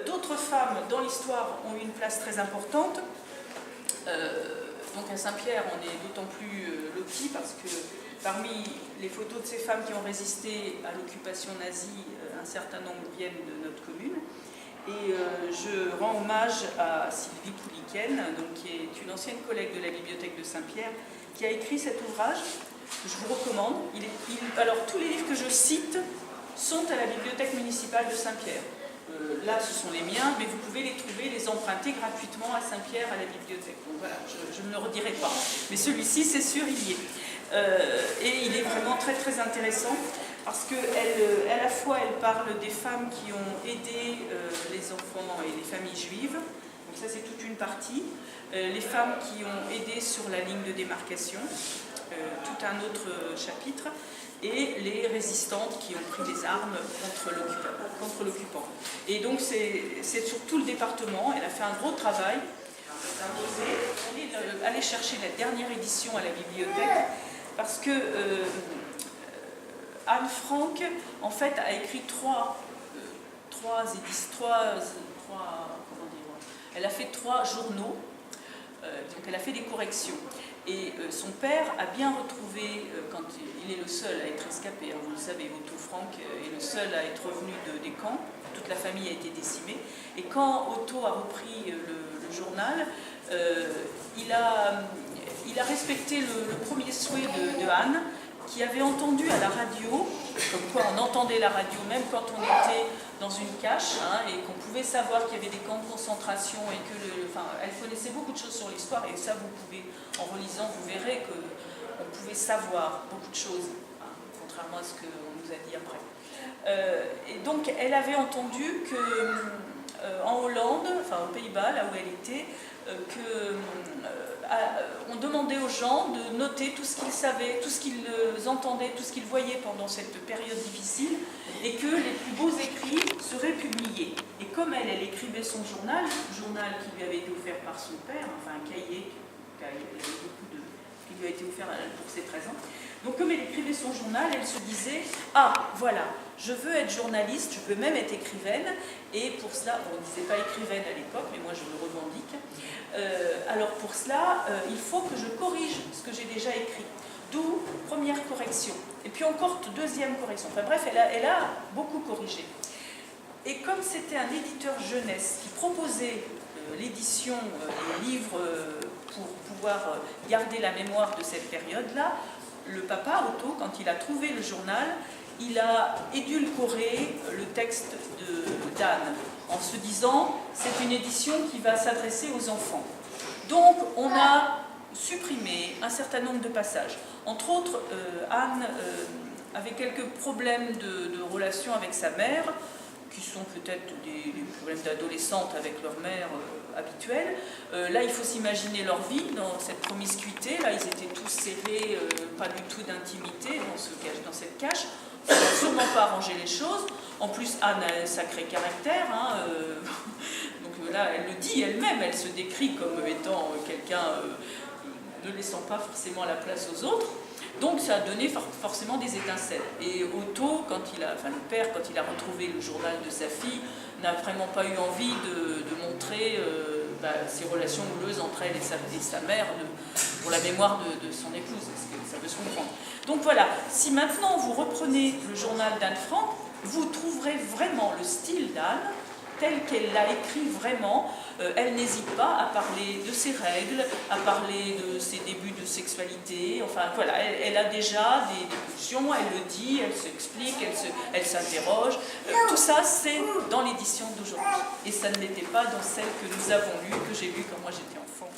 D'autres femmes dans l'histoire ont eu une place très importante. Donc à Saint-Pierre, on est d'autant plus lotis parce que parmi les photos de ces femmes qui ont résisté à l'occupation nazie, un certain nombre viennent de notre commune. Et je rends hommage à Sylvie Pouliken, donc, qui est une ancienne collègue de la bibliothèque de Saint-Pierre, qui a écrit cet ouvrage. Je vous recommande. Alors, tous les livres que je cite sont à la bibliothèque municipale de Saint-Pierre. Là, ce sont les miens, mais vous pouvez les trouver, les emprunter gratuitement à Saint-Pierre, à la bibliothèque. Donc voilà, je ne le redirai pas. Mais celui-ci, c'est sûr, il y est. Et il est vraiment très, très intéressant, parce qu'elle, à la fois, elle parle des femmes qui ont aidé les enfants et les familles juives. Donc ça, c'est toute une partie. Les femmes qui ont aidé sur la ligne de démarcation, tout un autre chapitre. Et les résistantes qui ont pris les armes contre l'occupant. Et donc c'est sur tout le département, elle a fait un gros travail. On est allé chercher la dernière édition à la bibliothèque, parce que Anne Frank, en fait, a écrit elle a fait 3 journaux, donc elle a fait des corrections. Et son père a bien retrouvé, quand il est le seul à être escapé, hein, vous le savez, Otto Frank est le seul à être revenu des camps, toute la famille a été décimée, et quand Otto a repris le journal, il a respecté le premier souhait de Anne, qui avait entendu à la radio, comme quoi on entendait la radio même quand on était dans une cache, hein, et qu'on pouvait savoir qu'il y avait des camps de concentration, et que elle connaissait beaucoup de choses sur l'histoire, et ça vous pouvez, en relisant, vous verrez qu'on pouvait savoir beaucoup de choses, hein, contrairement à ce qu'on nous a dit après. Et donc elle avait entendu que en Hollande, enfin aux Pays-Bas, là où elle était, on demandait aux gens de noter tout ce qu'ils savaient, tout ce qu'ils entendaient, tout ce qu'ils voyaient pendant cette période difficile, et que les plus beaux écrits seraient publiés. Et comme elle écrivait son journal qui lui avait été offert par son père, enfin un cahier qui lui a été offert pour ses 13 ans. Donc comme elle écrivait son journal, elle se disait « Ah, voilà, je veux être journaliste, je veux même être écrivaine, et pour cela, on ne disait pas écrivaine à l'époque, mais moi je le revendique, alors pour cela, il faut que je corrige ce que j'ai déjà écrit. » D'où première correction. Et puis encore deuxième correction. Enfin bref, elle a beaucoup corrigé. Et comme c'était un éditeur jeunesse qui proposait l'édition des livres pour pouvoir garder la mémoire de cette période-là, le papa, Otto, quand il a trouvé le journal, il a édulcoré le texte d'Anne en se disant « c'est une édition qui va s'adresser aux enfants ». Donc on a supprimé un certain nombre de passages. Entre autres, Anne avait quelques problèmes de relation avec sa mère, qui sont peut-être des problèmes d'adolescentes avec leur mère habituelle. Là, il faut s'imaginer leur vie dans cette promiscuité. Là, ils étaient tous serrés, pas du tout d'intimité dans cette cache. Ça n'a sûrement pas arrangé les choses. En plus, Anne a un sacré caractère. Hein, donc là, elle le dit elle-même. Elle se décrit comme étant quelqu'un ne laissant pas forcément la place aux autres. Donc ça a donné forcément des étincelles. Et Otto, le père, quand il a retrouvé le journal de sa fille, n'a vraiment pas eu envie de montrer ses relations houleuses entre elle et sa mère pour la mémoire de son épouse, parce que ça peut se comprendre. Donc voilà, si maintenant vous reprenez le journal d'Anne Frank, vous trouverez vraiment le style d'Anne, tel qu'elle l'a écrit vraiment. Elle n'hésite pas à parler de ses règles, à parler de ses débuts de sexualité. Enfin voilà, elle a déjà des pulsions, elle le dit, elle s'explique, elle s'interroge. Tout ça, c'est dans l'édition d'aujourd'hui. Et ça ne l'était pas dans celle que nous avons lue, que j'ai lue quand moi j'étais enfant.